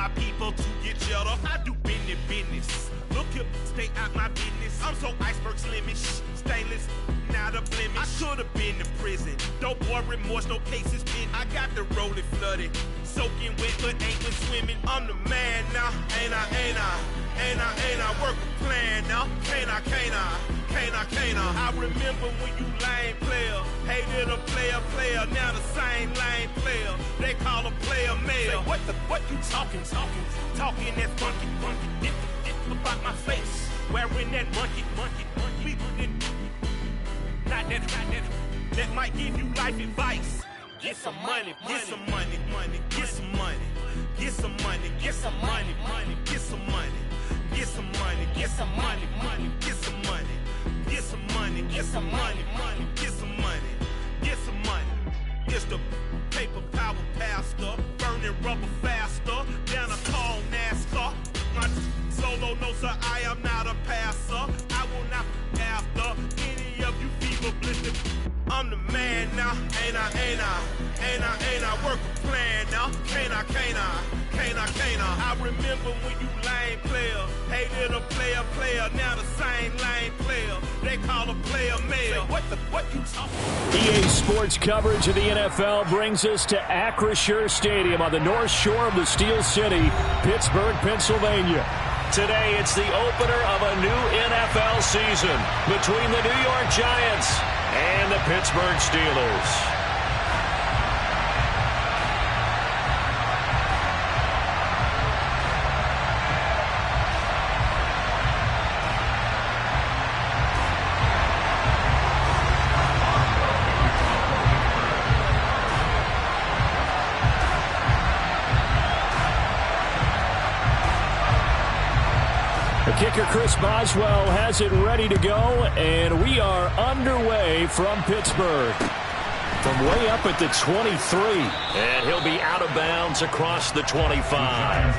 my people to get cheddar. I do business. Look here, stay out my business. I'm so iceberg slimish, stainless, not a blemish. I should have been in prison. Don't boy remorse, no cases pinned. I got the rolling flooded, soaking wet, but ain't been swimming. I'm the man now, ain't I work a plan now. Can't I? I remember when you lame player, hated a player, now the same lame player. They call a player male. Say, what you talking that funky, it about my face, wearing that monkey, we didn't, not that might give you life advice. Get some money, get some money, get some money, get some money, get some money, get some money, get some money, get some money, get some money, get some money, get some money, get some money, get some money. It's the paper power pastor, burning rubber faster, down a tall NASCAR. My solo, no sir, I am not a passer. I will not after any of you fever blistered. I'm the man now, ain't I work a plan now. Can't I? I remember when you lame player, hated a player, now the same lame player. They call a player male. Say, what you talking? EA Sports coverage of the NFL brings us to Acrisure Stadium on the north shore of the Steel City, Pittsburgh, Pennsylvania. Today, it's the opener of a new NFL season between the New York Giants and the Pittsburgh Steelers. Kicker Chris Boswell has it ready to go, and we are underway from Pittsburgh. From way up at the 23. And he'll be out of bounds across the 25.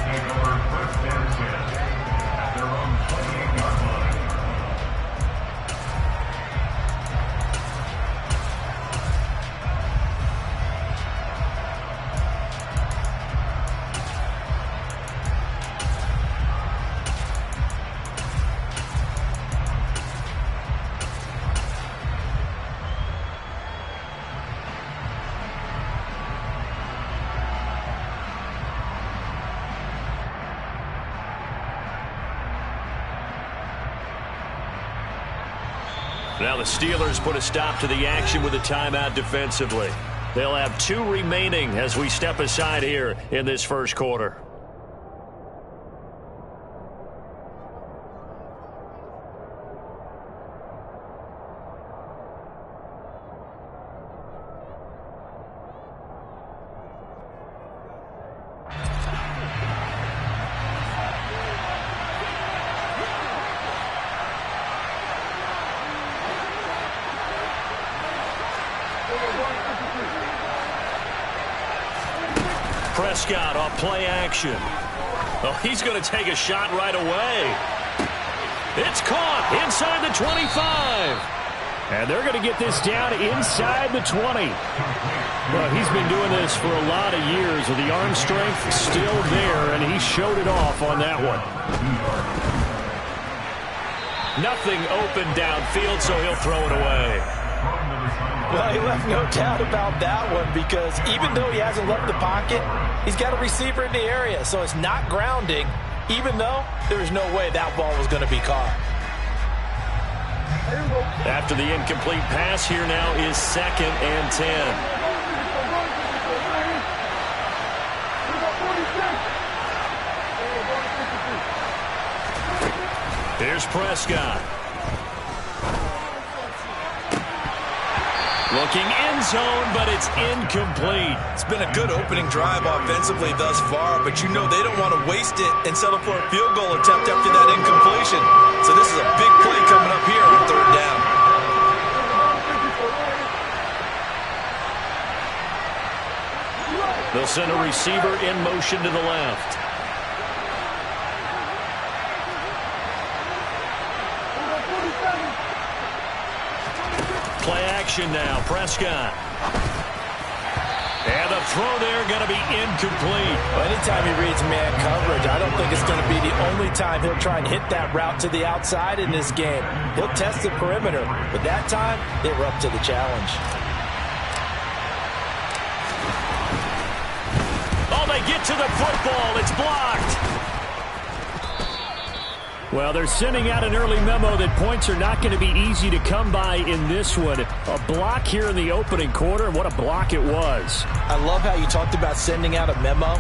Now the Steelers put a stop to the action with a timeout defensively. They'll have 2 remaining as we step aside here in this first quarter. Prescott off play action. Oh, he's going to take a shot right away. It's caught inside the 25. And they're going to get this down inside the 20. Well, he's been doing this for a lot of years with the arm strength still there, and he showed it off on that one. Nothing open downfield, so he'll throw it away. Well, he left no doubt about that one, because even though he hasn't left the pocket, he's got a receiver in the area, so it's not grounding, even though there was no way that ball was going to be caught. After the incomplete pass, here now is 2nd and 10. Here's Prescott. Looking end zone, but it's incomplete. It's been a good opening drive offensively thus far, but you know they don't want to waste it and settle for a field goal attempt after that incompletion. So this is a big play coming up here on 3rd down. They'll send a receiver in motion to the left. Play action now, Prescott. And the throw there going to be incomplete. Well, anytime he reads man coverage, I don't think it's going to be the only time he'll try and hit that route to the outside in this game. He'll test the perimeter, but that time they were up to the challenge. Oh, they get to the football. It's blocked. Well, they're sending out an early memo that points are not going to be easy to come by in this one. A block here in the opening quarter, and what a block it was. I love how you talked about sending out a memo.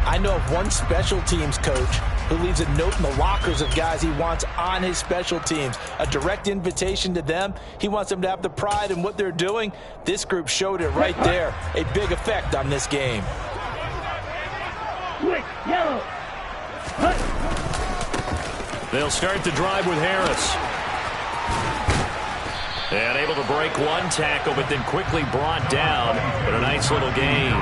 I know of one special teams coach who leaves a note in the lockers of guys he wants on his special teams. A direct invitation to them. He wants them to have the pride in what they're doing. This group showed it right there. A big effect on this game. Quick, yellow. They'll start the drive with Harris. And able to break one tackle, but then quickly brought down. But a nice little gain.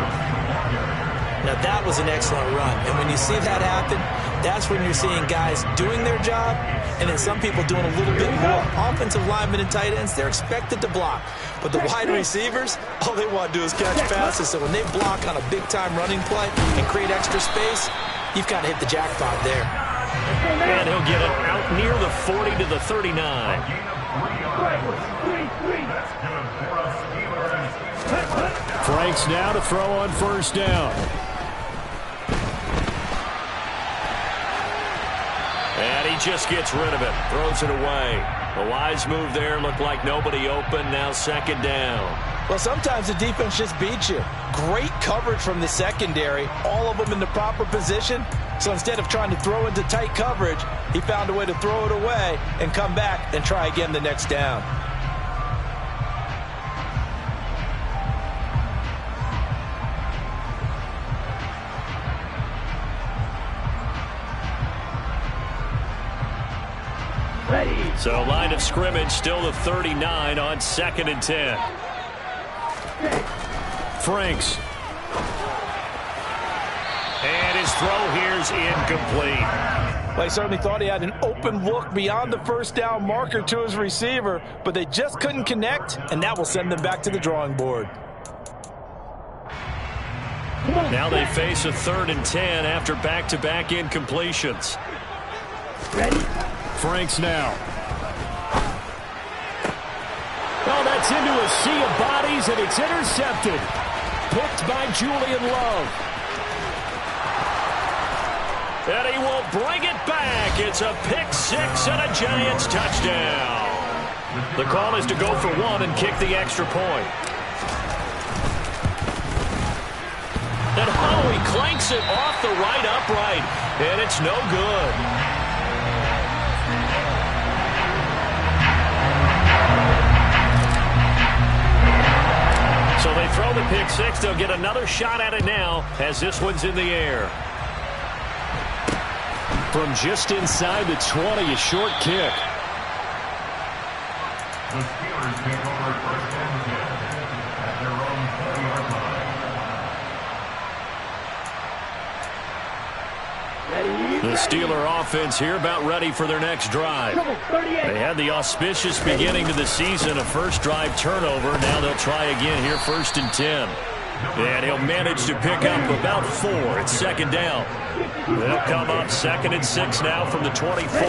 Now that was an excellent run. And when you see that happen, that's when you're seeing guys doing their job and then some people doing a little bit more. Offensive linemen and tight ends, they're expected to block. But the wide receivers, all they want to do is catch passes. So when they block on a big-time running play and create extra space, you've got to hit the jackpot there. And he'll get it out near the 40 to the 39. Franks now to throw on first down. And he just gets rid of it. Throws it away. A wise move there. Looked like nobody open. Now second down. Well, sometimes the defense just beats you. Great coverage from the secondary. All of them in the proper position. So instead of trying to throw into tight coverage, he found a way to throw it away and come back and try again the next down. Ready. So line of scrimmage still the 39 on 2nd and 10. Franks. And his throw here's incomplete. Well, he certainly thought he had an open look beyond the first down marker to his receiver, but they just couldn't connect, and that will send them back to the drawing board. Now they face a 3rd and 10 after back-to-back incompletions. Ready. Franks now. Oh, that's into a sea of bodies, and it's intercepted. Picked by Julian Love. And he will bring it back. It's a pick six and a Giants touchdown. The call is to go for one and kick the extra point. And oh, he clanks it off the right upright, and it's no good. So they throw the pick six. They'll get another shot at it now as this one's in the air. From just inside the 20, a short kick. The Steelers take over 1st and 10 at their own 20-yard line. Ready. The Steeler offense here about ready for their next drive. They had the auspicious beginning to the season, a first drive turnover. Now they'll try again here, 1st and 10. And he'll manage to pick up about 4 at 2nd down. They'll come up 2nd and 6 now from the 24.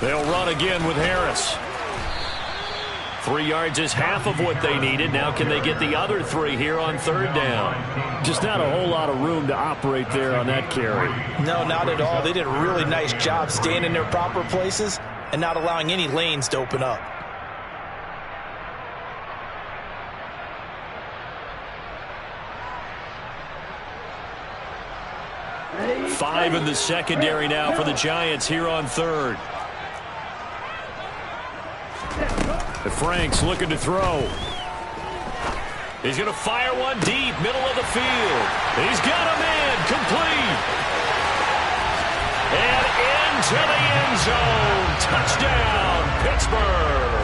They'll run again with Harris. 3 yards is half of what they needed. Now can they get the other 3 here on 3rd down? Just not a whole lot of room to operate there on that carry. No, not at all. They did a really nice job staying in their proper places and not allowing any lanes to open up. 5 in the secondary now for the Giants here on 3rd. Franks looking to throw. He's going to fire one deep, middle of the field. He's got a man, complete. And into the end zone. Touchdown, Pittsburgh.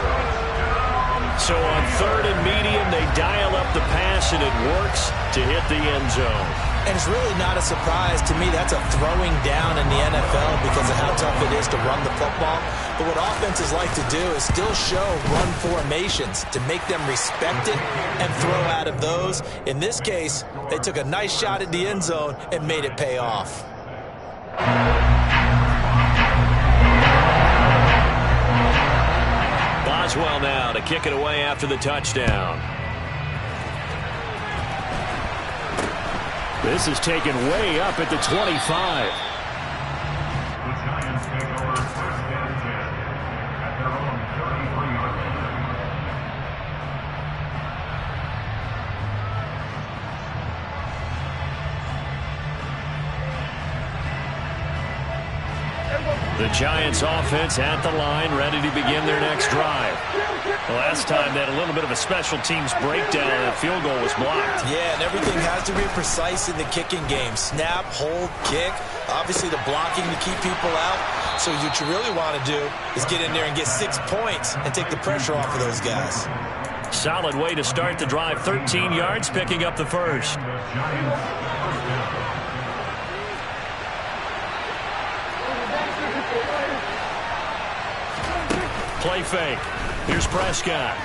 So on 3rd and medium, they dial up the pass, and it works to hit the end zone. And it's really not a surprise to me. That's a throwing down in the NFL because of how tough it is to run the football. But what offenses like to do is still show run formations to make them respect it and throw out of those. In this case, they took a nice shot at the end zone and made it pay off. Boswell now to kick it away after the touchdown. This is taken way up at the 25. The Giants take over first and 10 at their own 33-yard line. The Giants offense at the line, ready to begin their next drive. The last time they had a little bit of a special teams breakdown and the field goal was blocked. Yeah, and everything has to be precise in the kicking game. Snap, hold, kick. Obviously the blocking to keep people out. So what you really want to do is get in there and get 6 points and take the pressure off of those guys. Solid way to start the drive. 13 yards, picking up the first. Play fake. Here's Prescott.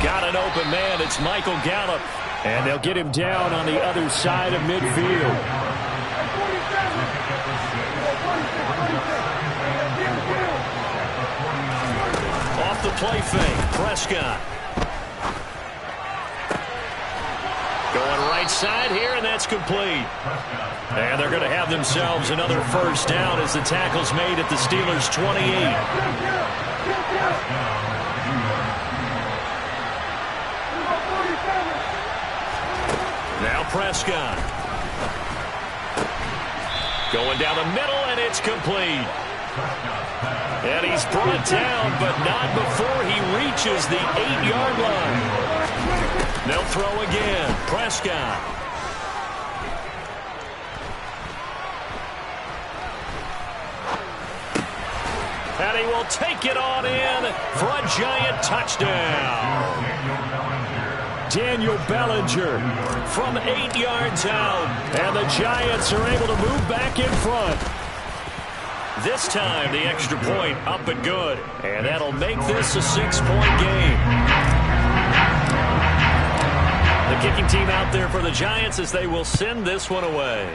Got an open man. It's Michael Gallup. And they'll get him down on the other side of midfield. Off the play fake. Prescott. Going right side here, and that's complete. And they're going to have themselves another first down as the tackle's made at the Steelers' 28. Now Prescott. Going down the middle, and it's complete. And he's brought down, but not before he reaches the 8-yard line. They'll throw again. Prescott. And he will take it on in for a Giant touchdown. Daniel Bellinger from 8 yards out. And the Giants are able to move back in front. This time, the extra point up and good. And that'll make this a 6-point game. The kicking team out there for the Giants as they will send this one away.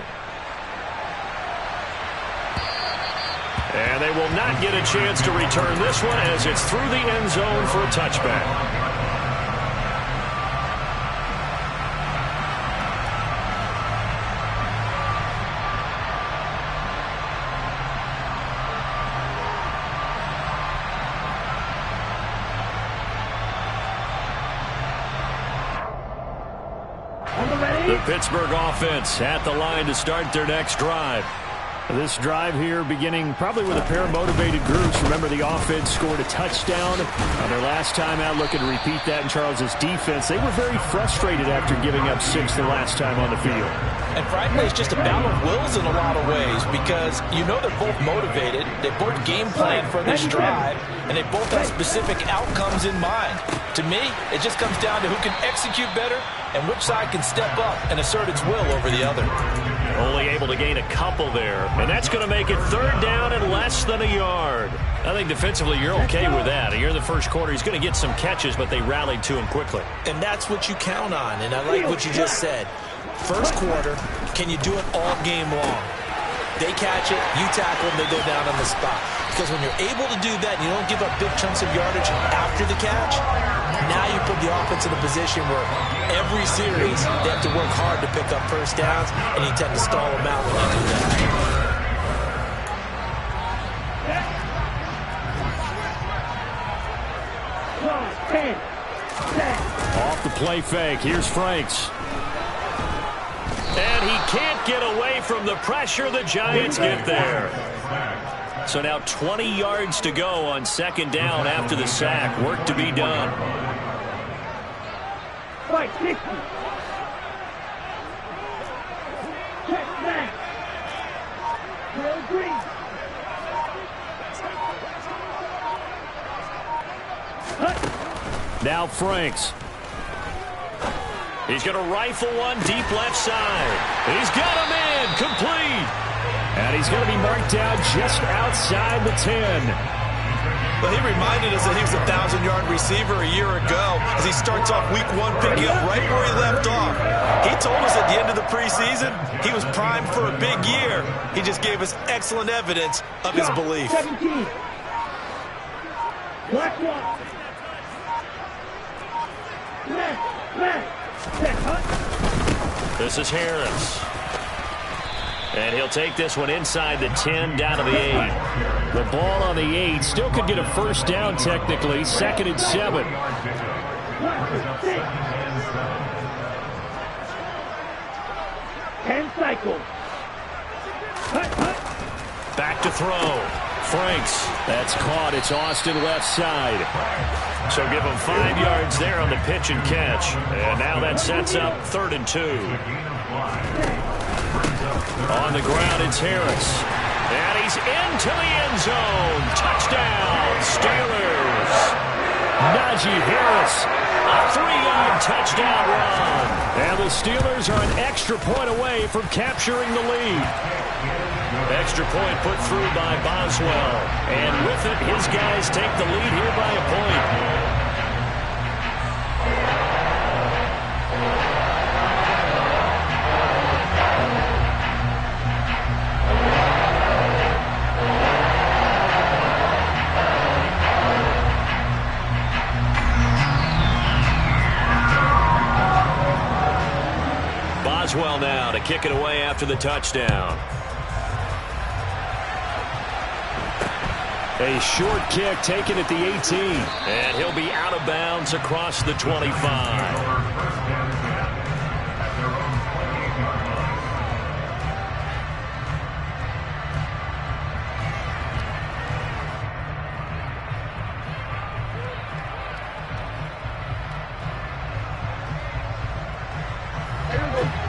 And they will not get a chance to return this one as it's through the end zone for a touchback. The Pittsburgh offense at the line to start their next drive. This drive here beginning probably with a pair of motivated groups. Remember, the offense scored a touchdown on their last time out. Looking to repeat that in Charles's defense. They were very frustrated after giving up 6 the last time on the field. And frankly, it's just a battle of wills in a lot of ways because you know they're both motivated. They both game plan for this drive, and they both have specific outcomes in mind. To me, it just comes down to who can execute better and which side can step up and assert its will over the other. Only able to gain a couple there, and that's going to make it 3rd down and less than a yard. I think defensively you're okay with that. Here in the first quarter, he's going to get some catches, but they rallied to him quickly. And that's what you count on, and I like what you just said. First quarter, can you do it all game long? They catch it, you tackle them, they go down on the spot. Because when you're able to do that and you don't give up big chunks of yardage after the catch, now you put the offense in a position where every series they have to work hard to pick up first downs, and you tend to stall them out when you do that. Off the play fake, here's Franks. And he can't get away from the pressure. The Giants get there. So now 20 yards to go on 2nd down after the sack. Work to be done. Fight 60. Check back. Real green. Now Franks. He's going to rifle one deep left side. He's got him in, complete. And he's going to be marked down just outside the 10. Well, he reminded us that he was a 1,000-yard receiver a year ago as he starts off week 1 picking up right where he left off. He told us at the end of the preseason he was primed for a big year. He just gave us excellent evidence of his belief. 17. Black one. Left. This is Harris. And he'll take this one inside the 10 down to the 8. The ball on the 8 still could get a first down technically. 2nd and 7. 10 cycles. Back to throw. Franks. That's caught. It's Austin left side. So give him 5 yards there on the pitch and catch. And now that sets up 3rd and 2. On the ground, it's Harris. And he's into the end zone. Touchdown, Steelers. Najee Harris, a 3-yard touchdown run. And the Steelers are an extra point away from capturing the lead. Extra point put through by Boswell. And with it, his guys take the lead here by a point. Boswell now to kick it away after the touchdown. A short kick taken at the 18. And he'll be out of bounds across the 25.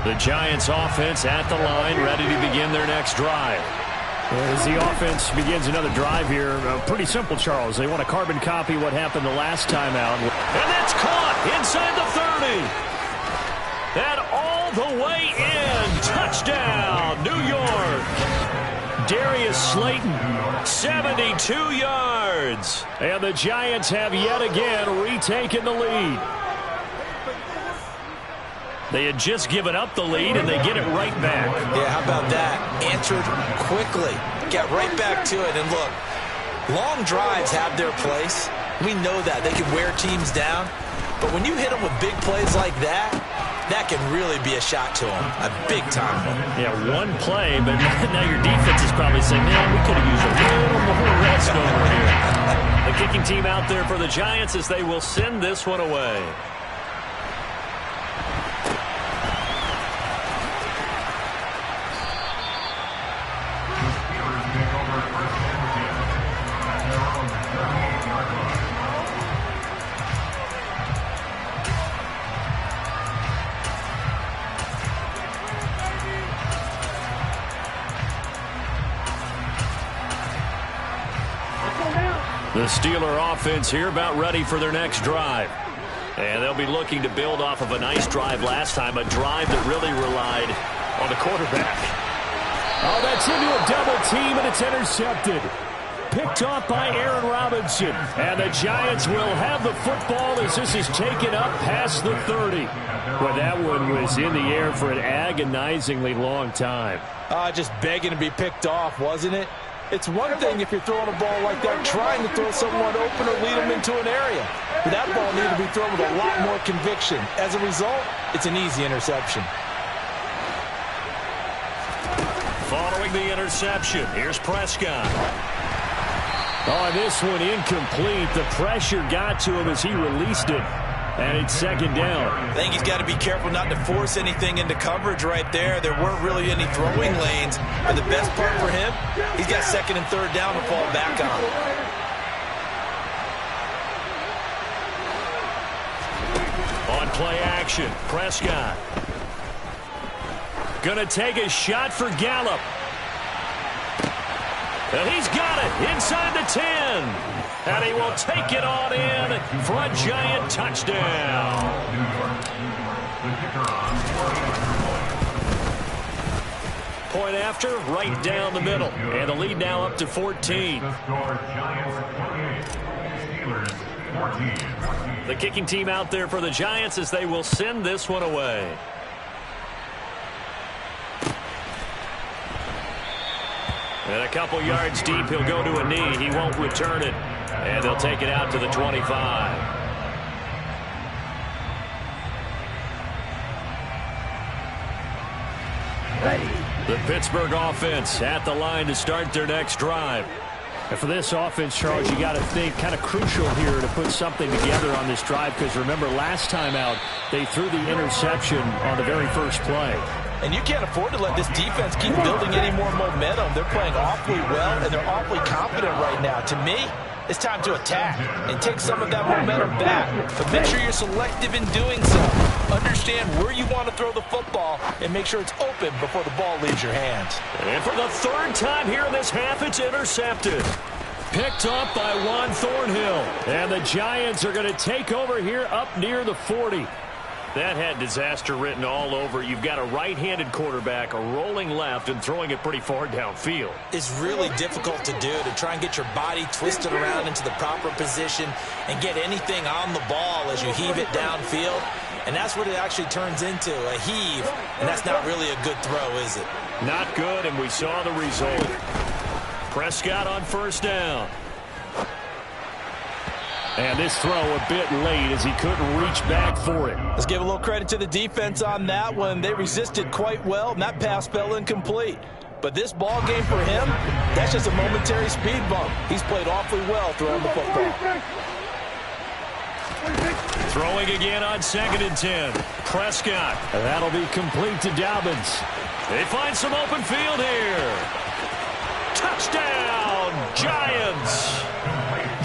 The Giants offense at the line, ready to begin their next drive. As the offense begins another drive here, pretty simple, Charles. They want to carbon copy what happened the last time out. And that's caught inside the 30. And all the way in. Touchdown, New York. Darius Slayton, 72 yards. And the Giants have yet again retaken the lead. They had just given up the lead, and they get it right back. Yeah, how about that? Answered quickly. Get right back to it. And look, long drives have their place. We know that. They can wear teams down. But when you hit them with big plays like that, that can really be a shot to them. A big-time one. Yeah, one play, but now your defense is probably saying, man, we could have used a little more rest over here. The kicking team out there for the Giants as they will send this one away. The Steeler offense here about ready for their next drive. And they'll be looking to build off of a nice drive last time, a drive that really relied on the quarterback. Oh, that's into a double team, and it's intercepted. Picked off by Aaron Robinson. And the Giants will have the football as this is taken up past the 30. Well, that one was in the air for an agonizingly long time. Just begging to be picked off, wasn't it? It's one thing if you're throwing a ball like that, trying to throw someone open or lead them into an area. But that ball needed to be thrown with a lot more conviction. As a result, it's an easy interception. Following the interception, here's Prescott. Oh, this one incomplete. The pressure got to him as he released it. And it's second down. I think he's got to be careful not to force anything into coverage right there. There weren't really any throwing lanes. But the best part for him, he's got second and third down to fall back on. On play action, Prescott. Gonna take a shot for Gallup. And he's got it inside the 10. And he will take it on in for a Giant touchdown. The kicker on 40 Point after, right down the middle. And the lead now up to 14. The score, Giants 28, Steelers 14. The kicking team out there for the Giants as they will send this one away. And a couple yards deep, he'll go to a knee. He won't return it. And they'll take it out to the 25. The Pittsburgh offense at the line to start their next drive. And for this offense, Charles, you got to think kind of crucial here to put something together on this drive, because remember last time out they threw the interception on the very first play. And you can't afford to let this defense keep building any more momentum. They're playing awfully well, and they're awfully confident right now. To me, it's time to attack and take some of that momentum back. But make sure you're selective in doing so. Understand where you want to throw the football and make sure it's open before the ball leaves your hands. And for the third time here in this half, it's intercepted. Picked up by Juan Thornhill. And the Giants are going to take over here up near the 40. That had disaster written all over. You've got a right-handed quarterback, a rolling left, and throwing it pretty far downfield. It's really difficult to do, to try and get your body twisted around into the proper position and get anything on the ball as you heave it downfield. And that's what it actually turns into, a heave. And that's not really a good throw, is it? Not good, and we saw the result. Prescott on first down. And this throw a bit late as he couldn't reach back for it. Let's give a little credit to the defense on that one. They resisted quite well, and that pass fell incomplete. But this ball game for him, that's just a momentary speed bump. He's played awfully well throwing the football. Throwing again on 2nd and 10. Prescott. And that'll be complete to Dobbins. They find some open field here. Touchdown, Giants.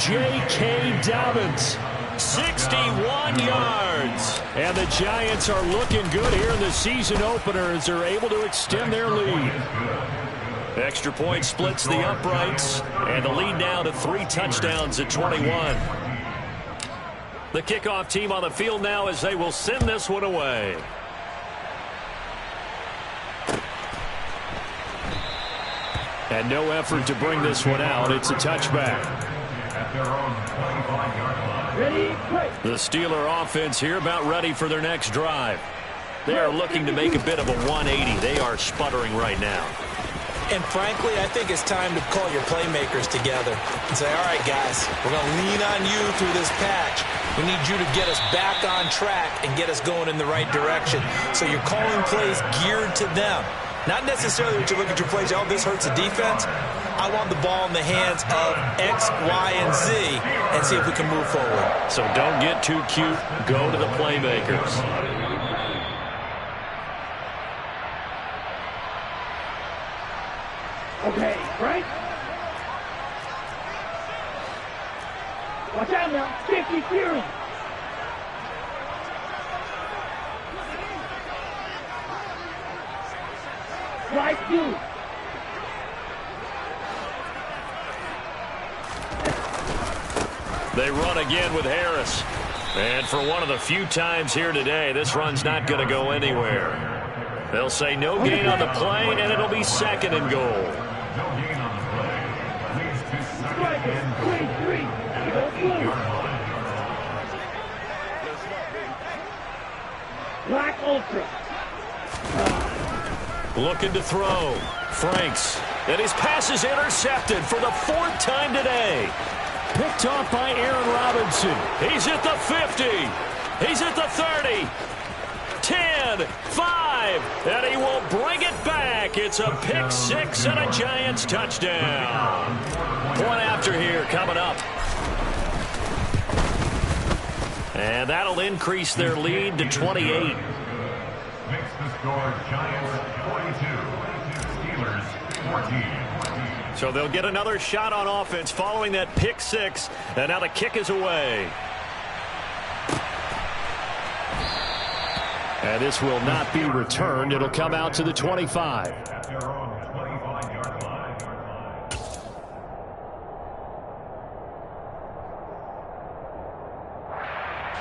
J.K. Dobbins. 61 yards. And the Giants are looking good here in the season opener as they're able to extend their lead. Extra point splits the uprights. And the lead now to 3 touchdowns at 21. The kickoff team on the field now as they will send this one away. And no effort to bring this one out. It's a touchback. At their own 25-yard line. Ready, play. The Steeler offense here about ready for their next drive. They are looking to make a bit of a 180. They are sputtering right now. And frankly, I think it's time to call your playmakers together and say, all right, guys, we're going to lean on you through this patch. We need you to get us back on track and get us going in the right direction. So you're calling plays geared to them. Not necessarily that you look at your plays, oh, this hurts the defense. I want the ball in the hands of X, Y, and Z and see if we can move forward. So don't get too cute. Go to the playmakers. Okay, right? Watch out now. 50 Fury. Right, dude. They run again with Harris. And for one of the few times here today, this run's not going to go anywhere. They'll say no gain on the play, and it'll be 2nd and goal. No gain on the play. Leads to 2nd and 23. Black Ultra. Looking to throw. Franks. And his pass is intercepted for the 4th time today. Picked off by Aaron Robinson. He's at the 50. He's at the 30. 10, 5, and he will bring it back. It's a pick 6 and a Giants touchdown. Point after here coming up. And that'll increase their lead to 28. Makes the score Giants 22, Steelers 14. So they'll get another shot on offense following that pick 6, and now the kick is away. And this will not be returned. It'll come out to the 25. At their own 25-yard line.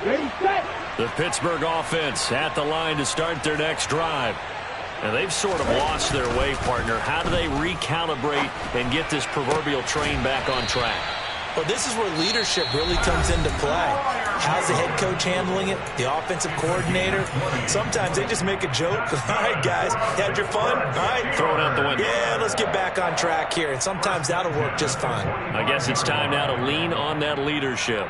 Ready, set. The Pittsburgh offense at the line to start their next drive. And they've sort of lost their way, partner. How do they recalibrate and get this proverbial train back on track? Well, this is where leadership really comes into play. How's the head coach handling it? The offensive coordinator? Sometimes they just make a joke. All right, guys, had your fun? All right. Throw it out the window. Yeah, let's get back on track here. And sometimes that'll work just fine. I guess it's time now to lean on that leadership.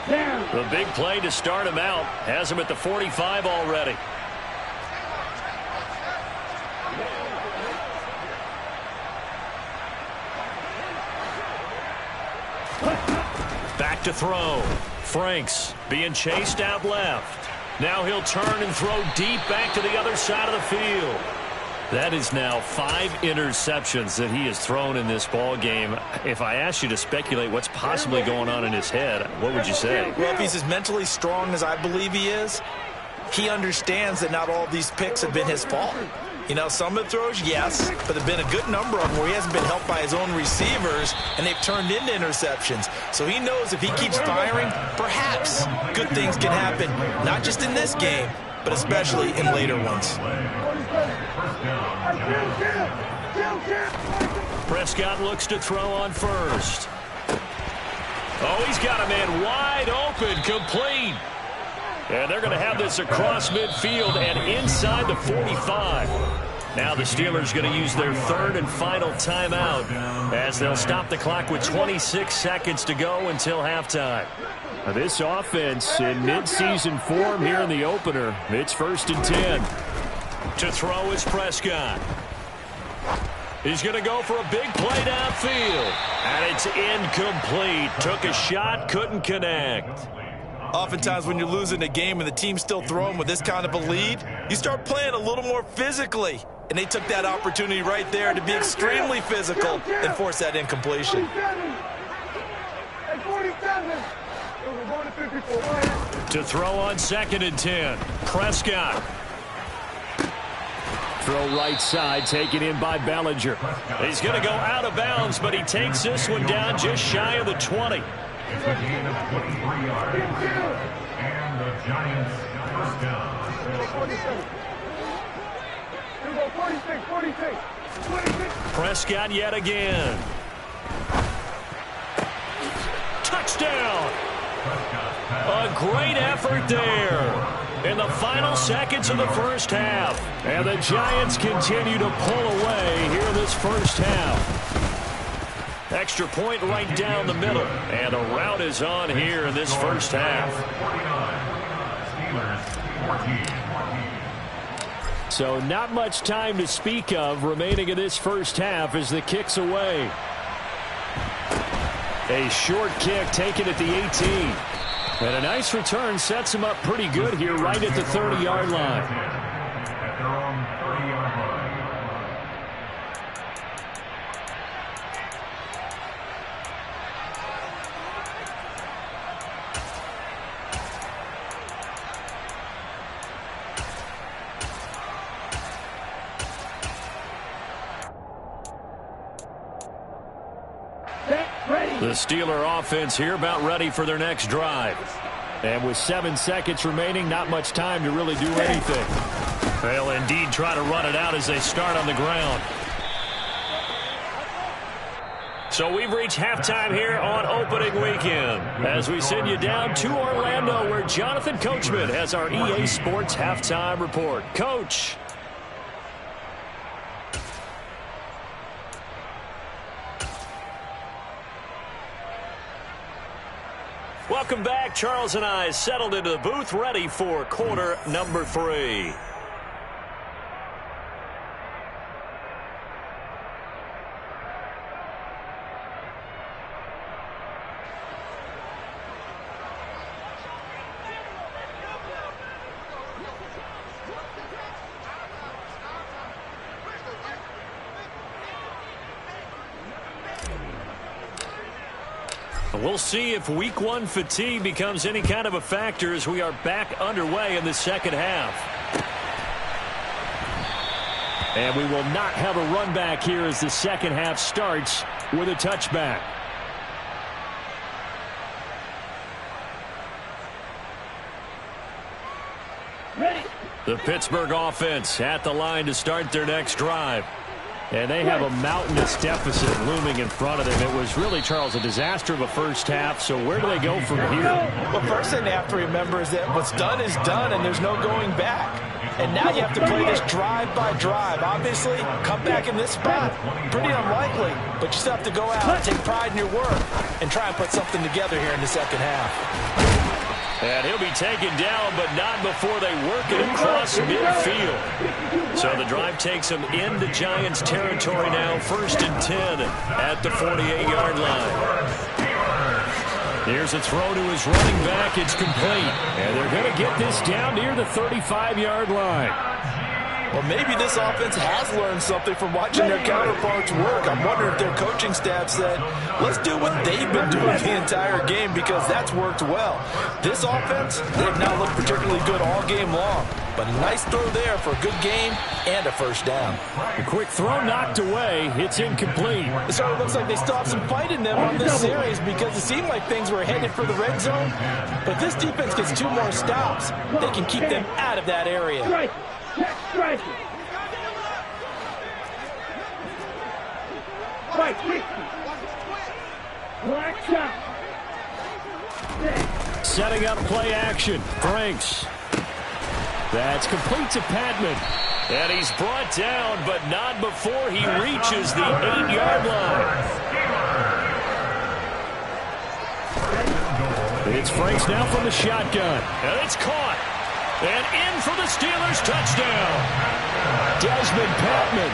The big play to start him out has him at the 45 already. Back to throw. Franks being chased out left. Now he'll turn and throw deep back to the other side of the field. That is now 5 interceptions that he has thrown in this ball game. If I asked you to speculate what's possibly going on in his head, what would you say? Well, if he's as mentally strong as I believe he is, he understands that not all of these picks have been his fault. You know, some of the throws, yes, but there have been a good number of them where he hasn't been helped by his own receivers, and they've turned into interceptions. So he knows if he keeps firing, perhaps good things can happen, not just in this game, but especially in later ones. Prescott looks to throw on first. Oh, he's got a man wide open, complete. And they're going to have this across midfield and inside the 45. Now the Steelers going to use their third and final timeout as they'll stop the clock with 26 seconds to go until halftime. Now this offense in midseason form here in the opener. It's 1st and 10. To throw is Prescott. He's going to go for a big play downfield. And it's incomplete. Took a shot, couldn't connect. Oftentimes when you're losing a game and the team's still throwing with this kind of a lead, you start playing a little more physically. And they took that opportunity right there to be extremely physical and force that incompletion. To throw on 2nd and 10. Prescott. Throw right side, taken in by Bellinger. He's going to go out of bounds, but he takes this one down just shy of the 20. It's a gain of 23 yards. And the Giants first down. 46. Prescott yet again. Touchdown. A great effort there in the final seconds of the first half. And the Giants continue to pull away here in this first half. Extra point right down the middle. And a rout is on here in this first half. So not much time to speak of remaining in this first half as the kick's away. A short kick taken at the 18. And a nice return sets him up pretty good here right at the 30-yard line. At their own 30-yard line. The Steeler offense here about ready for their next drive. And with 7 seconds remaining, not much time to really do anything. They'll indeed try to run it out as they start on the ground. So we've reached halftime here on opening weekend as we send you down to Orlando where Jonathan Coachman has our EA Sports halftime report. Coach. Welcome back. Charles and I settled into the booth ready for quarter number 3. We'll see if week 1 fatigue becomes any kind of a factor as we are back underway in the second half. And we will not have a run back here as the second half starts with a touchback. The Pittsburgh offense at the line to start their next drive. And they have a mountainous deficit looming in front of them. It was really, Charles, a disaster of a first half. So where do they go from here? Well, first thing they have to remember is that what's done is done, and there's no going back. And now you have to play this drive by drive. Obviously, come back in this spot, pretty unlikely. But you still have to go out, take pride in your work, and try and put something together here in the second half. And he'll be taken down, but not before they work it across midfield. So the drive takes them into Giants territory now, 1st and 10 at the 48-yard line. Here's a throw to his running back. It's complete. And they're going to get this down near the 35-yard line. Well, maybe this offense has learned something from watching their counterparts work. I'm wondering if their coaching staff said, let's do what they've been doing the entire game, because that's worked well. This offense, they've not looked particularly good all game long. But a nice throw there for a good game and a first down. A quick throw knocked away. It's incomplete. It sort of looks like they still have some fight in them on this series, because it seemed like things were headed for the red zone. But this defense gets 2 more stops. They can keep them out of that area. Strike it. Strike 60. Black shot. Setting up play action. Franks. That's complete to Patman. And he's brought down, but not before he reaches the 8-yard line. It's Franks now from the shotgun. And it's caught. And in for the Steelers touchdown. Desmond Patman.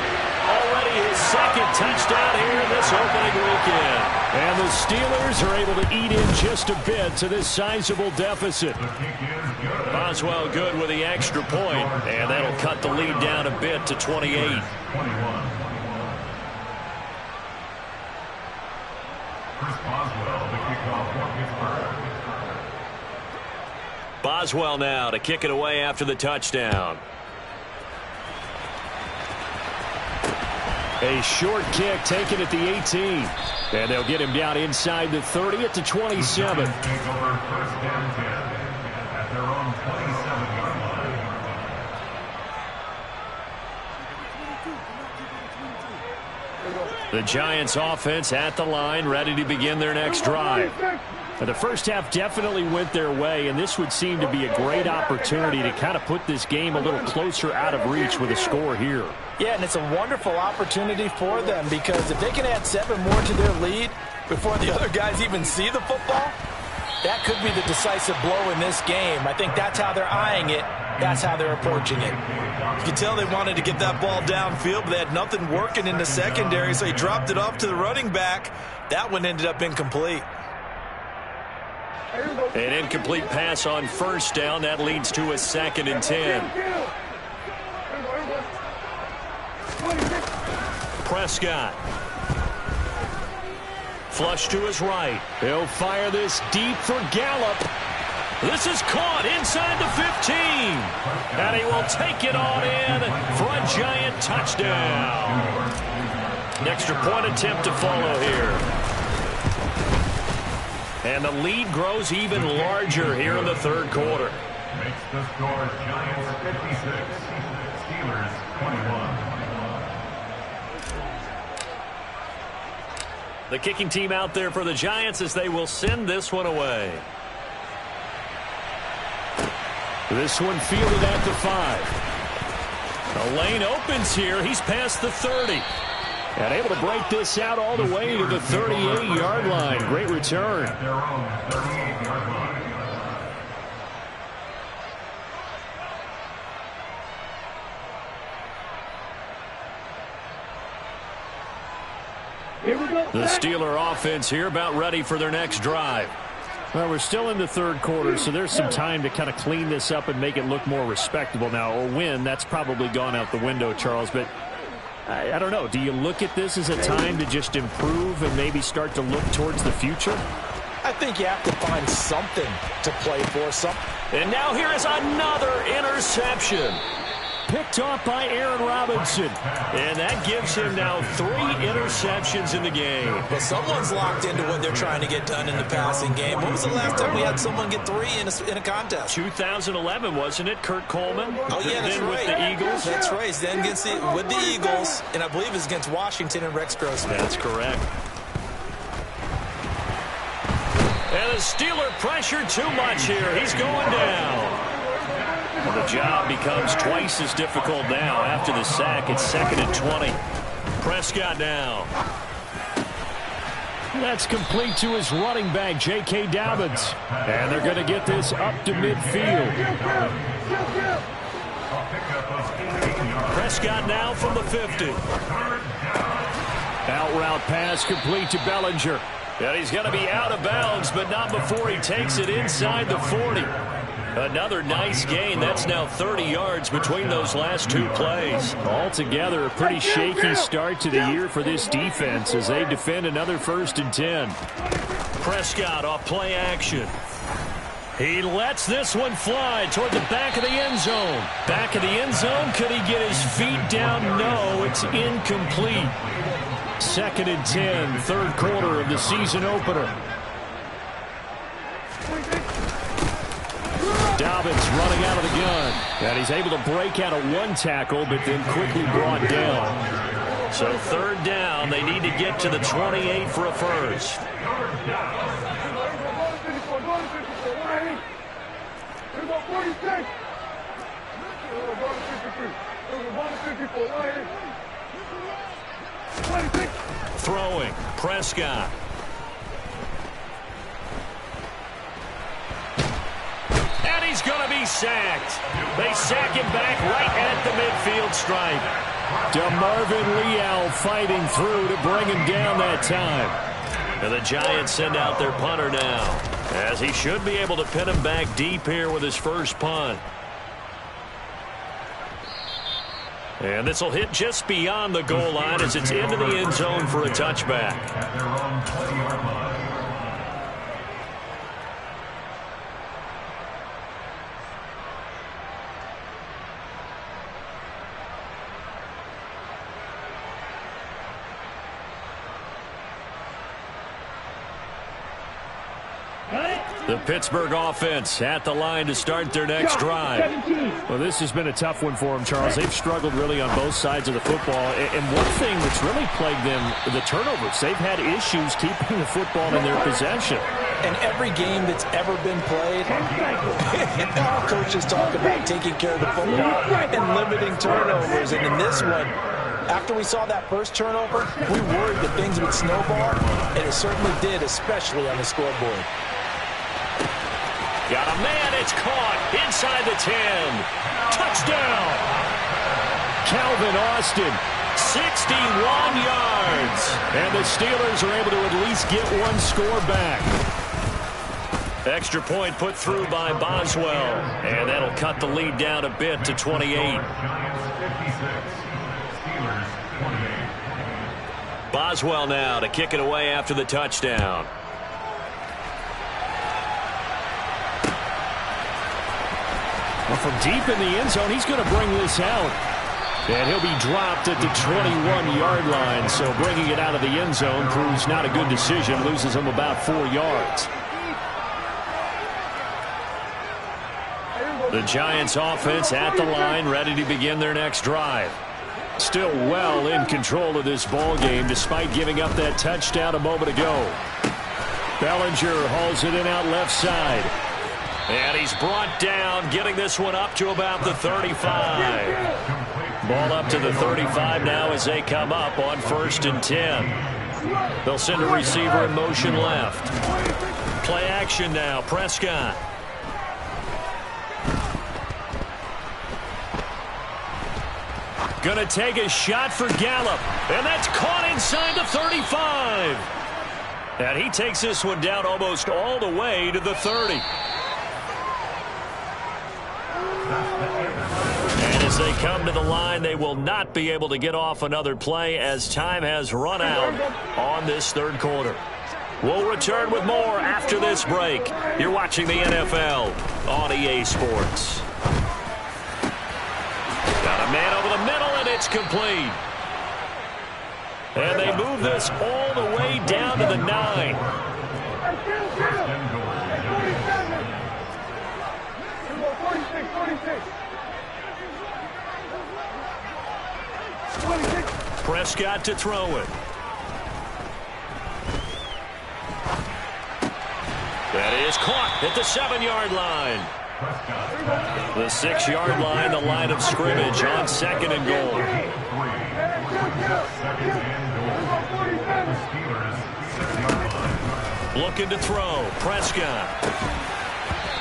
Already his 2nd touchdown here in this opening weekend. And the Steelers are able to eat in just a bit to this sizable deficit. Boswell good with the extra point, and that'll cut the lead down a bit to 28. Chris Boswell, the kickoff for Pittsburgh. Boswell now to kick it away after the touchdown. A short kick taken at the 18. And they'll get him down inside the 30 at the 27. Take over 1st and 10 at their own 27-yard line. The Giants offense at the line, ready to begin their next drive. The first half definitely went their way, and this would seem to be a great opportunity to kind of put this game a little closer out of reach with a score here. Yeah, and it's a wonderful opportunity for them, because if they can add 7 more to their lead before the other guys even see the football, that could be the decisive blow in this game. I think that's how they're eyeing it. That's how they're approaching it. You can tell they wanted to get that ball downfield, but they had nothing working in the secondary, so he dropped it off to the running back. That one ended up incomplete. An incomplete pass on 1st down. That leads to a 2nd and 10. Prescott. Flush to his right. He'll fire this deep for Gallup. This is caught inside the 15. And he will take it on in for a Giant touchdown. An extra point attempt to follow here. And the lead grows even larger here in the 3rd quarter. Makes the score Giants 56, Steelers 21. The kicking team out there for the Giants as they will send this one away. This one fielded at the 5. The lane opens here. He's past the 30. And able to break this out all the way to the 38-yard line. Great return. At their own 38-yard line. Here we go. The Steeler offense here about ready for their next drive. Well, we're still in the 3rd quarter, so there's some time to kind of clean this up and make it look more respectable. Now, a win, that's probably gone out the window, Charles, but I don't know. Do you look at this as a time to just improve and maybe start to look towards the future? I think you have to find something to play for. And now here is another interception. Picked off by Aaron Robinson. And that gives him now 3 interceptions in the game. But someone's locked into what they're trying to get done in the passing game. When was the last time we had someone get 3 in a contest? 2011, wasn't it, Kurt Coleman? Oh, yeah, that's right. With the Eagles. That's right. Then with the Eagles, and I believe it's against Washington and Rex Grossman. That's correct. And the Steeler pressure too much here. He's going down. Well, the job becomes twice as difficult now after the sack. It's 2nd and 20. Prescott now. That's complete to his running back, J.K. Dobbins. And they're going to get this up to midfield. Prescott now from the 50. Out route pass complete to Bellinger. And he's going to be out of bounds, but not before he takes it inside the 40. Another nice gain. That's now 30 yards between those last 2 plays. Altogether, a pretty shaky start to the year for this defense as they defend another 1st and 10. Prescott off play action. He lets this one fly toward the back of the end zone. Back of the end zone. Could he get his feet down? No, it's incomplete. 2nd and 10, 3rd quarter of the season opener. Dobbins running out of the gun. And he's able to break out of 1 tackle, but then quickly brought down. So 3rd down, they need to get to the 28 for a first. Throwing, Prescott. And he's going to be sacked. They sack him back right at the midfield stripe. DeMarvin Leal fighting through to bring him down that time. And the Giants send out their punter now, as he should be able to pin him back deep here with his first punt. And this will hit just beyond the goal line as it's into the end zone for a touchback. At their own 20-yard line. The Pittsburgh offense at the line to start their next drive. Well, this has been a tough one for them, Charles. They've struggled really on both sides of the football. And one thing that's really plagued them, the turnovers. They've had issues keeping the football in their possession. And every game that's ever been played, our coaches talk about taking care of the football and limiting turnovers. And in this one, after we saw that first turnover, we worried that things would snowball, and it certainly did, especially on the scoreboard. Got a man, it's caught inside the 10. Touchdown! Calvin Austin, 61 yards. And the Steelers are able to at least get 1 score back. Extra point put through by Boswell. And that'll cut the lead down a bit to 28. Giants 56, Steelers 28. Boswell now to kick it away after the touchdown. Well, from deep in the end zone, he's going to bring this out. And he'll be dropped at the 21-yard line. So bringing it out of the end zone proves not a good decision. Loses him about 4 yards. The Giants offense at the line, ready to begin their next drive. Still well in control of this ball game despite giving up that touchdown a moment ago. Bellinger hauls it in out left side. And he's brought down, getting this one up to about the 35. Ball up to the 35 now as they come up on 1st and 10. They'll send a receiver in motion left. Play action now, Prescott. Gonna take a shot for Gallup. And that's caught inside the 35. And he takes this one down almost all the way to the 30. And as they come to the line, they will not be able to get off another play as time has run out on this 3rd quarter. We'll return with more after this break. You're watching the NFL on EA Sports. Got a man over the middle, and it's complete. And they move this all the way down to the 9. Prescott to throw it. That is caught at the 7-yard line. The 6-yard line, the line of scrimmage on 2nd and goal. Looking to throw. Prescott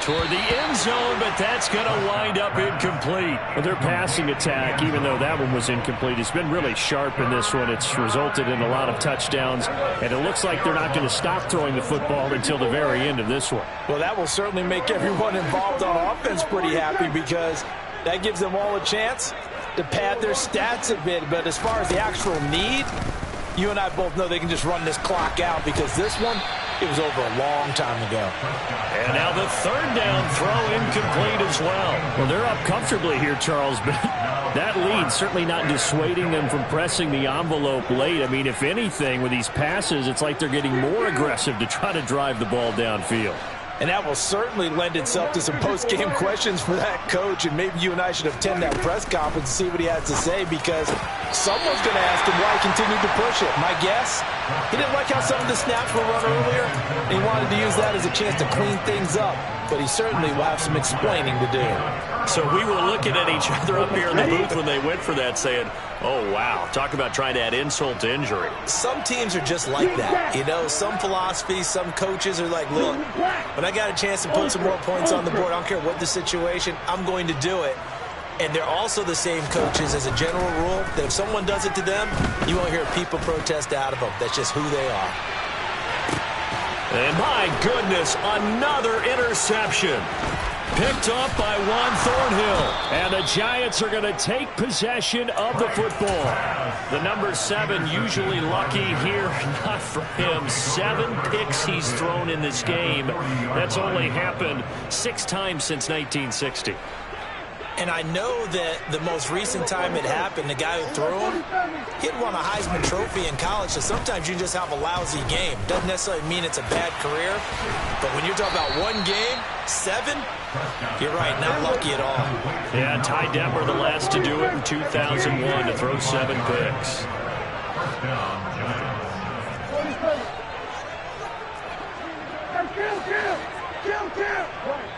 toward the end zone, but that's going to wind up incomplete. Well, their passing attack, even though that one was incomplete, has been really sharp in this one. It's resulted in a lot of touchdowns, and it looks like they're not going to stop throwing the football until the very end of this one. Well, that will certainly make everyone involved on offense pretty happy because that gives them all a chance to pad their stats a bit. But as far as the actual need, you and I both know they can just run this clock out because this one, it was over a long time ago. And now the 3rd down throw incomplete as well. Well, they're up comfortably here, Charles, but that lead certainly not dissuading them from pressing the envelope late. I mean, if anything, with these passes, it's like they're getting more aggressive to try to drive the ball downfield. And that will certainly lend itself to some post-game questions for that coach. And maybe you and I should attend that press conference and see what he has to say, because someone's going to ask him why he continued to push it. My guess, he didn't like how some of the snaps were run earlier, and he wanted to use that as a chance to clean things up. But he certainly will have some explaining to do. So we were looking at each other up here in the booth when they went for that, saying, oh, wow, talk about trying to add insult to injury. Some teams are just like that. You know, some philosophies, some coaches are like, look, when I got a chance to put some more points on the board, I don't care what the situation, I'm going to do it. And they're also the same coaches as a general rule that if someone does it to them, you won't hear people protest out of them. That's just who they are. And my goodness, another interception. Picked up by Juan Thornhill. And the Giants are going to take possession of the football. The number 7 usually lucky here. Not for him. 7 picks he's thrown in this game. That's only happened 6 times since 1960. And I know that the most recent time it happened, the guy who threw him, he had won a Heisman Trophy in college, so sometimes you just have a lousy game. Doesn't necessarily mean it's a bad career, but when you're talking about one game, 7, you're right, not lucky at all. Yeah, Ty Detmer, the last to do it in 2001, to throw 7 picks.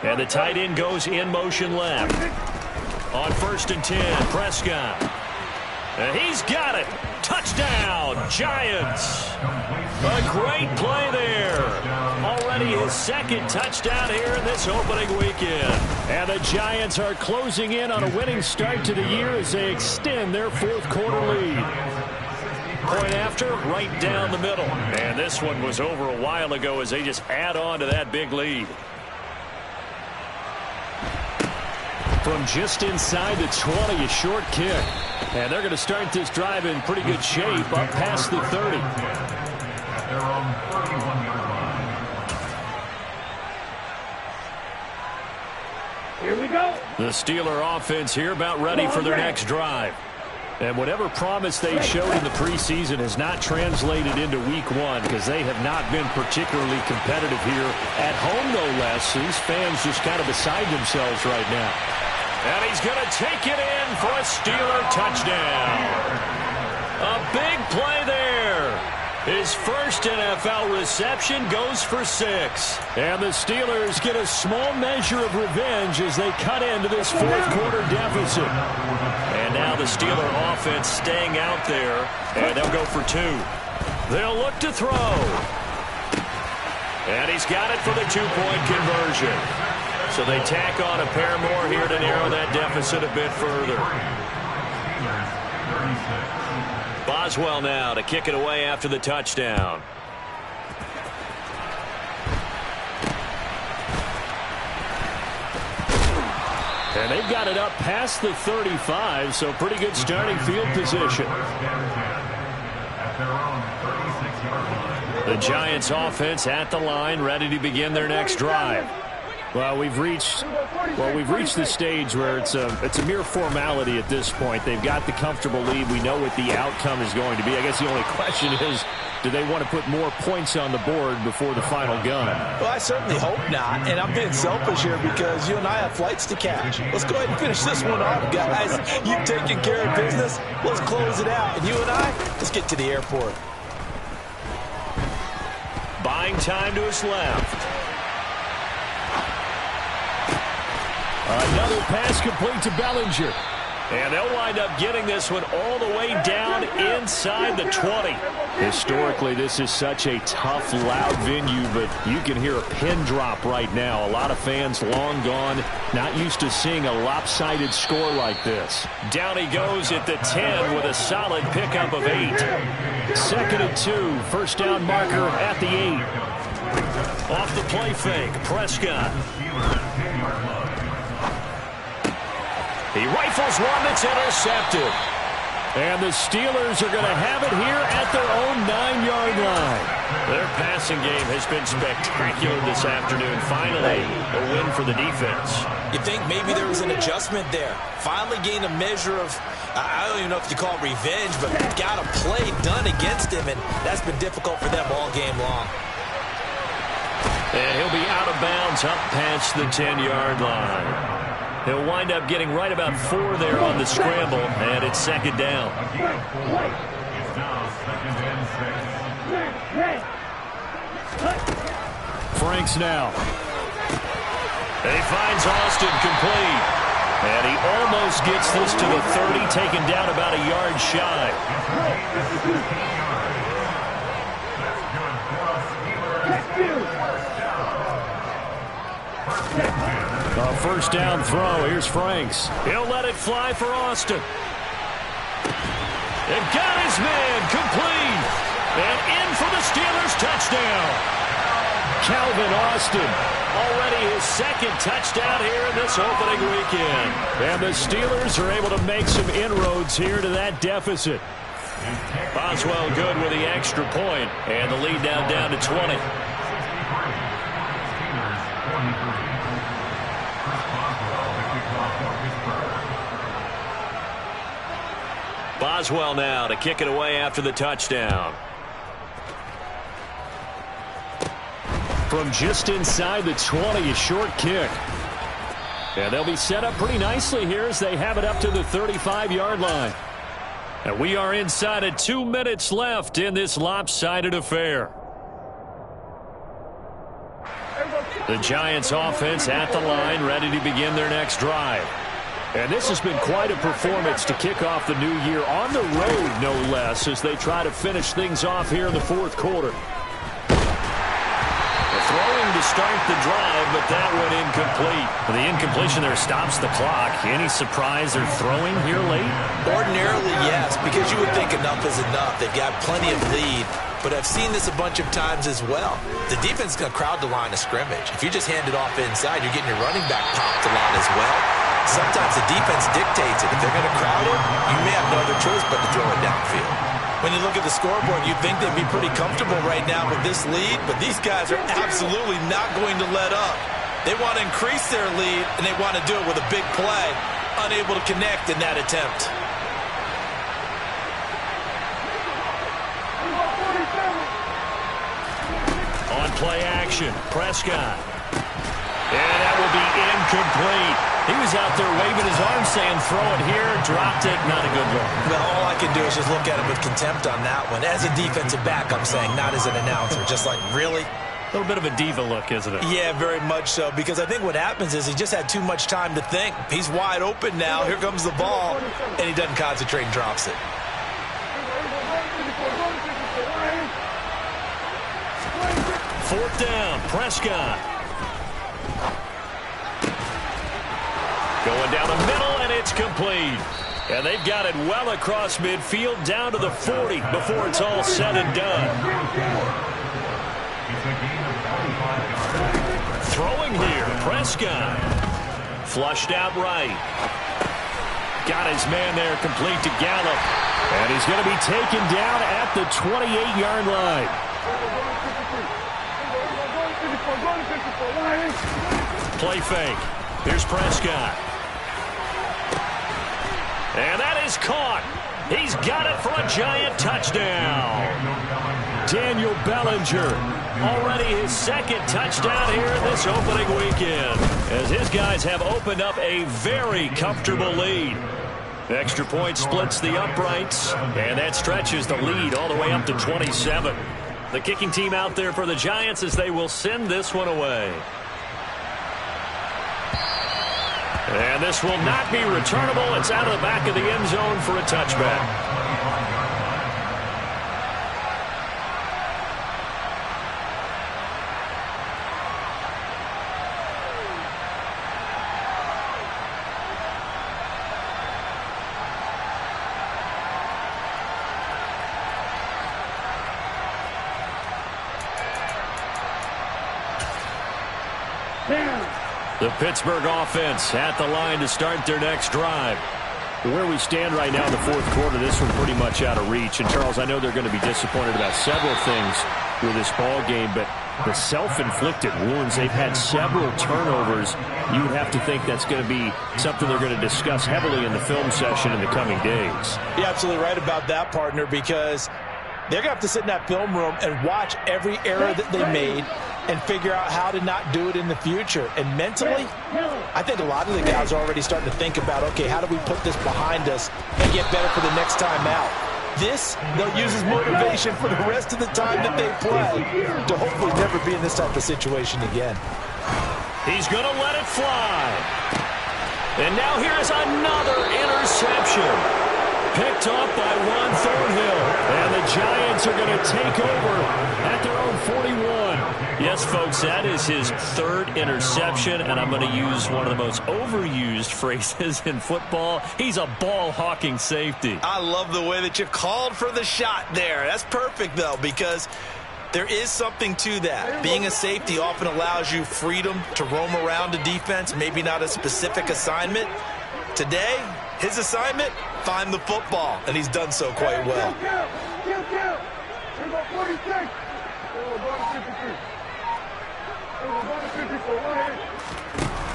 And the tight end goes in motion left. On 1st and 10, Prescott. And he's got it. Touchdown, Giants. A great play there. Already his 2nd touchdown here in this opening weekend. And the Giants are closing in on a winning start to the year as they extend their 4th quarter lead. Point after, right down the middle. And this one was over a while ago as they just add on to that big lead. From just inside the 20, a short kick. And they're going to start this drive in pretty good shape up past the 30. At their own 31-yard line. Here we go. The Steeler offense here about ready for their next drive. And whatever promise they showed in the preseason has not translated into week 1 because they have not been particularly competitive here. At home, no less. These fans just kind of beside themselves right now. And he's going to take it in for a Steeler touchdown. A big play there. His first NFL reception goes for 6. And the Steelers get a small measure of revenge as they cut into this 4th quarter deficit. And now the Steeler offense staying out there, and they'll go for 2. They'll look to throw. And he's got it for the 2-point conversion. So they tack on a pair more here to narrow that deficit a bit further. Boswell now to kick it away after the touchdown. And they've got it up past the 35, so pretty good starting field position. The Giants offense at the line, ready to begin their next drive. Well, we've reached the stage where it's a mere formality at this point. They've got the comfortable lead. We know what the outcome is going to be. I guess the only question is, do they want to put more points on the board before the final gun? Well, I certainly hope not, and I'm being selfish here because you and I have flights to catch. Let's go ahead and finish this one off, guys. You've taken care of business. Let's close it out, and you and I, let's get to the airport. Buying time to his left. Another pass complete to Bellinger. And they'll wind up getting this one all the way down inside the 20. Historically, this is such a tough, loud venue, but you can hear a pin drop right now. A lot of fans long gone, not used to seeing a lopsided score like this. Down he goes at the 10 with a solid pickup of 8. 2nd and 2, first down marker at the 8. Off the play fake, Prescott. He rifles one that's intercepted. And the Steelers are going to have it here at their own 9-yard line. Their passing game has been spectacular this afternoon. Finally, a win for the defense. You think maybe there was an adjustment there. Finally gained a measure of, I don't even know if you call it revenge, but got a play done against him, and that's been difficult for them all game long. And he'll be out of bounds up past the 10-yard line. He'll wind up getting right about 4 there on the scramble, and it's 2nd down. Franks now. And he finds Austin complete. And he almost gets this to the 30, taken down about a yard shy. A first down throw. Here's Franks. He'll let it fly for Austin. And got his man complete. And in for the Steelers touchdown. Calvin Austin. Already his 2nd touchdown here in this opening weekend. And the Steelers are able to make some inroads here to that deficit. Boswell good with the extra point. And the lead now down to 20. Boswell now to kick it away after the touchdown. From just inside the 20, a short kick. And they'll be set up pretty nicely here as they have it up to the 35-yard line. And we are inside of 2 minutes left in this lopsided affair. The Giants offense at the line, ready to begin their next drive. And this has been quite a performance to kick off the new year on the road, no less, as they try to finish things off here in the 4th quarter. Throwing to start the drive, but that went incomplete. The incompletion there stops the clock. Any surprise they're throwing here late? Ordinarily, yes, because you would think enough is enough. They've got plenty of lead, but I've seen this a bunch of times as well. The defense is going to crowd the line of scrimmage. If you just hand it off inside, you're getting your running back popped a lot as well. Sometimes the defense dictates it. If they're going to crowd it, you may have no other choice but to throw it downfield. When you look at the scoreboard, you'd think they'd be pretty comfortable right now with this lead, but these guys are absolutely not going to let up. They want to increase their lead, and they want to do it with a big play, unable to connect in that attempt. On play action, Prescott. And that will be incomplete. He was out there waving his arm saying throw it here, dropped it, not a good look. Well, all I can do is just look at him with contempt on that one. As a defensive back, I'm saying, not as an announcer. Just like, really? A little bit of a diva look, isn't it? Yeah, very much so, because I think what happens is he just had too much time to think. He's wide open now. Here comes the ball, and he doesn't concentrate and drops it. Fourth down, Prescott. Going down the middle, and it's complete. And they've got it well across midfield, down to the 40 before it's all said and done. Throwing here, Prescott. Flushed out right. Got his man there complete to Gallup. And he's going to be taken down at the 28-yard line. Play fake. Here's Prescott. And that is caught. He's got it for a Giant touchdown. Daniel Bellinger, already his second touchdown here this opening weekend, as his guys have opened up a very comfortable lead. Extra point splits the uprights, and that stretches the lead all the way up to 27. The kicking team out there for the Giants as they will send this one away. And this will not be returnable. It's out of the back of the end zone for a touchback. The Pittsburgh offense at the line to start their next drive. Where we stand right now in the fourth quarter, this one pretty much out of reach. And, Charles, I know they're going to be disappointed about several things with this ball game, but the self-inflicted wounds, they've had several turnovers. You would have to think that's going to be something they're going to discuss heavily in the film session in the coming days. You're absolutely right about that, partner, because they're going to have to sit in that film room and watch every error that they made and figure out how to not do it in the future. And mentally, I think a lot of the guys are already starting to think about, okay, how do we put this behind us and get better for the next time out? This, they'll use as motivation for the rest of the time that they play to hopefully never be in this type of situation again. He's going to let it fly. And now here's another interception. Picked off by Juan Thornhill. And the Giants are going to take over at their own 41. Yes, folks, that is his third interception, and I'm going to use one of the most overused phrases in football. He's a ball-hawking safety. I love the way that you called for the shot there. That's perfect, though, because there is something to that. Being a safety often allows you freedom to roam around a defense, maybe not a specific assignment. Today, his assignment, find the football, and he's done so quite well.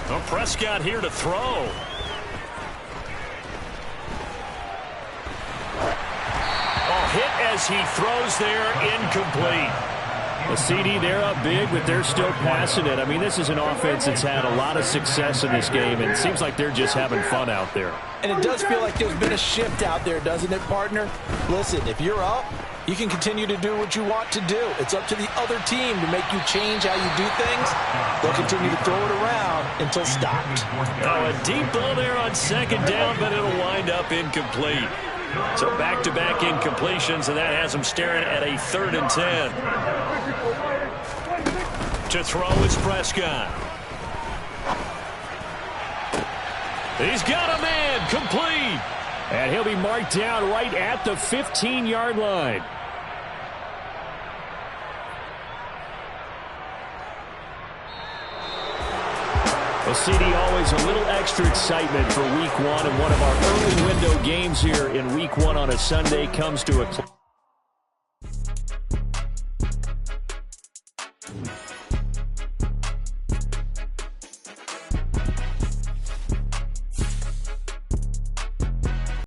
Well, Prescott here to throw. Oh, hit as he throws there, incomplete. A CD, they're up big, but they're still passing it. I mean, this is an offense that's had a lot of success in this game, and it seems like they're just having fun out there. And it does feel like there's been a shift out there, doesn't it, partner? Listen, if you're up, you can continue to do what you want to do. It's up to the other team to make you change how you do things. They'll continue to throw it around until stopped. Oh, a deep ball there on second down, but it'll wind up incomplete. So back-to-back incompletions, and that has them staring at a 3rd and 10. To throw is Prescott. He's got a man, complete. And he'll be marked down right at the 15-yard line. Well, CD, always a little extra excitement for Week 1, and one of our early window games here in Week 1 on a Sunday comes to a close.